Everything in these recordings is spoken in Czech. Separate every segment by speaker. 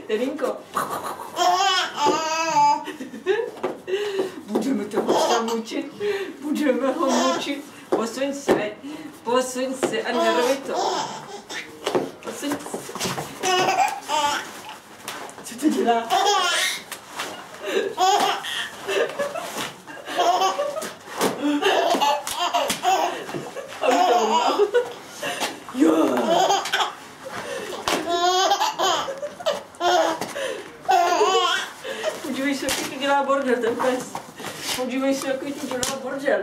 Speaker 1: Terinko. Budeme to mučit. Budeme ho mučit. Posuň se a nervi to. Posuň se. Co to dělá? Jo. Podívej se, jaký to dělá bordel, ten pes. Podívej se, jaký to dělá bordel.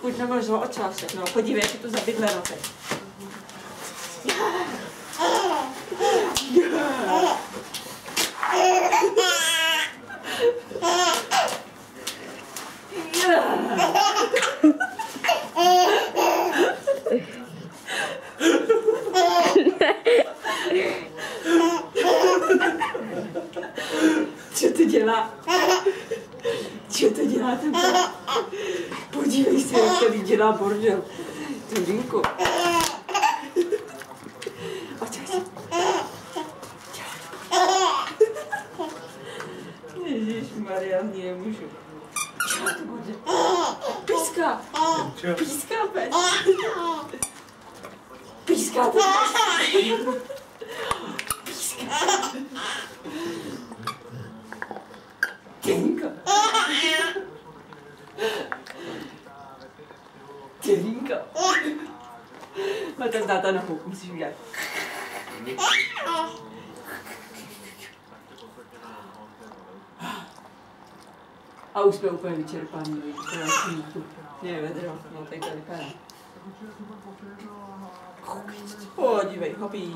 Speaker 1: Pojď na mrzlo ocásek, no, podívej, jak je to zabydleno teď. Co to dělá? Co to dělá ten pes? Podívej se, jak tady dělá bordel. Trinko. Ježišmarja, nemůžu. Dělá to bordel. Píská. Píská pes. Píská to pes. Píská. Trinko. Trinko. Má ten táta nohu, musíš udělat. A už jsme úplně vyčerpaní, ne, vedro, no tak to vypadá. Podívej, hopí.